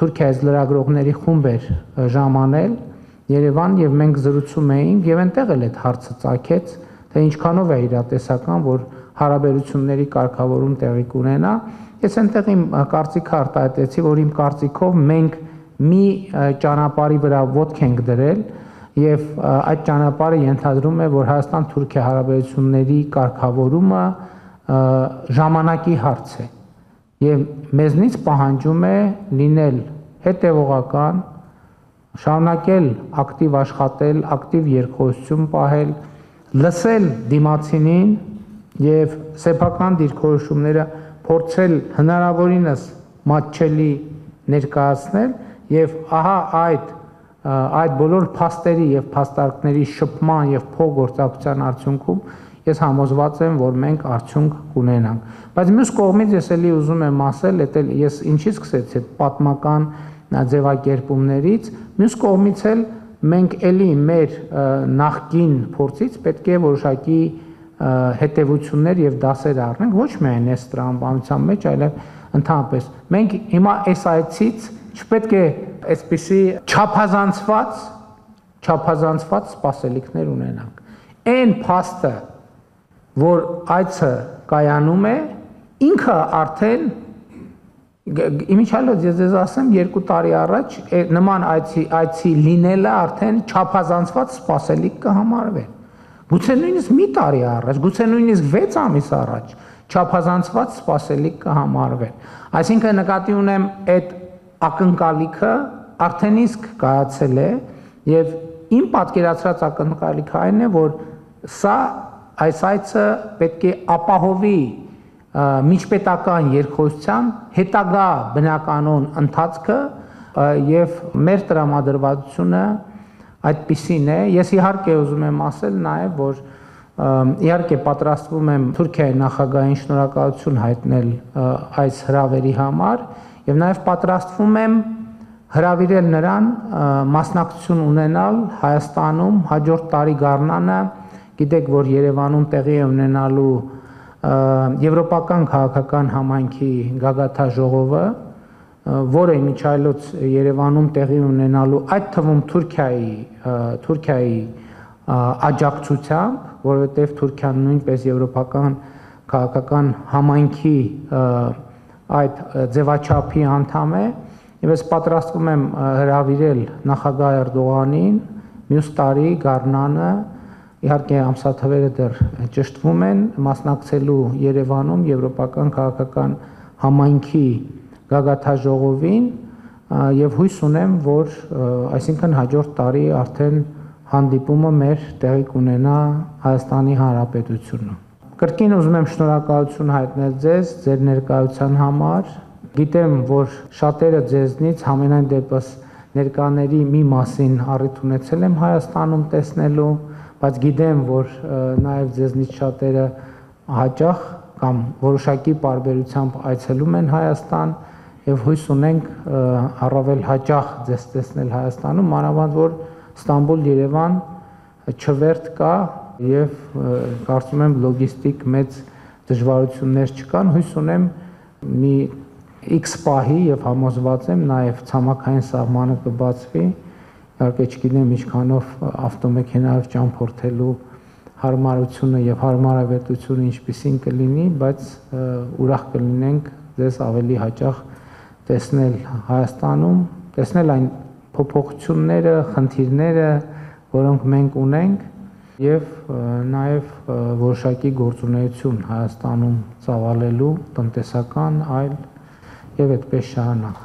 Թուրքիայից լրագրողների խումբ էր ժամանել Երևան եւ մենք զրուցում էինք եւ այնտեղ էլ այդ հարցը ծագեց, թե ինչքանով է իրատեսական, որ հարաբերությունների կարգավորում տեղի կունենա։ Ես այնտեղ իմ կարծիքը արտահայտեցի, որ իմ կարծիքով մենք մի ճանապարհի վրա ոտք ենք դրել եւ այդ ճանապարհը ենթադրում է, որ Հայաստան-Թուրքիա հարաբերությունների կարգավորումը ժամանակի հարց է եւ մեզնից պահանջում է լինել հետեւողական, շարունակել ակտիվ աշխատել, ակտիվ երկխոսություն պահել, լսել դիմացինին եւ սեփական դիրքորոշումները փորձել հնարավորինս մատչելի ներկայացնել եւ ահա այդ բոլոր փաստերի եւ փաստարկների շփման եւ փոխգործակցության արդյունքում ես համոզված եմ, որ մենք արդյունք կունենանք։ Բայց մյուս կողմից ես էլի ուզում եմ ասել, ես ինչից սկսեցի այդ պատմական ձևակերպումներից, մյուս կողմից էլ մենք էլի մեր նախկին փորձից պետք է որոշակի հետևություններ եւ դասեր առնենք, ոչ միայն այս տրամաբանության մեջ, այլև ընդհանրապես։ Մենք հիմա այս այցից չպետք է այսպիսի չափազանցված սպասելիքներ ունենանք։ Այն փաստը, որ այցը կայանում է, ինքը արդեն Իմիջիալոց ես ձեզ ասեմ 2 տարի առաջ նման այցի լինելը արդեն չափազանցված սպասելիք կհամարվեր։ Գուցե նույնիսկ մի տարի առաջ, գուցե նույնիսկ 6 ամիս առաջ չափազանցված սպասելիք կհամարվեր։ Այսինքն նկատի ունեմ այդ ակնկալիքը արդեն իսկ կայացել է եւ իմ պատկերացրած ակնկալիքը այն է, որ այս այցը պետք է ապահովի միջպետական երկխոսության հետագա բնականոն ընթացքը եւ մեր տրամադրվածությունը այդպիսին է։ Ես իհարկե ուզում եմ ասել նաեւ, որ իհարկե պատրաստվում եմ Թուրքիայի նախագահին շնորհակալություն հայտնել այս հրավերի համար եւ նաեւ պատրաստվում եմ հրավիրել նրան մասնակցություն ունենալ Հայաստանում հաջորդ տարի գարնանը։ Գիտեք, որ Երևանում տեղի է ունենալու Եվրոպական քաղաքական համայնքի գագաթաժողովը, որը իմիջիալոց Երևանում տեղի ունենալու այդ թվում Թուրքիայի աջակցությամբ, որովհետև Թուրքիան նույնպես Եվրոպական քաղաքական համայնքի այդ ձևաչափի անդամ է, եւ ես պատրաստվում եմ հրավիրել նախագահ Էրդողանին մյուս տարի գարնանը, իհարկե ամսաթվերը դեռ ճշտվում են, մասնակցելու Երևանում Եվրոպական քաղաքական համայնքի գագաթաժողովին եւ հույս ունեմ, որ այսինքն հաջորդ տարի արդեն հանդիպումը մեր տեղի կունենա Հայաստանի Հանրապետությունում։ Կրկին ուզում եմ շնորհակալություն հայտնել ձեզ ձեր ներկայության համար։ Գիտեմ, որ շատերը ձեզնից համենայն դեպս ներկաների մի մասին առիթ ունեցել եմ Հայաստանում տեսնելու, բայց գիտեմ, որ նաև ձեզնից շատերը հաճախ կամ որոշակի պարբերությամբ այցելում են Հայաստան եւ հույս ունենք առավել հաճախ ձեզ տեսնել Հայաստանում, մանավանդ որ Ստամբուլ-Երևան չվերթ կա եւ կարծում եմ լոգիստիկ մեծ դժվարություններ չկան, հույս ունեմ մի X պահի եւ համոզված եմ նաեւ ցամաքային սահմանը կբացվի, իհարկե չգիտեմ ինչքանով ավտոմեքենայով ճամփորդելու հարմարությունը եւ հարմարավետությունը ինչպիսին կլինի, բայց ուրախ կլինենք ձեզ ավելի հաճախ տեսնել Հայաստանում, տեսնել այն փոփոխությունները, խնդիրները, որոնք մենք ունենք եւ նաեւ որոշակի գործունեություն Հայաստանում ծավալելու տնտեսական, այլ եւ այդպես շարունակ։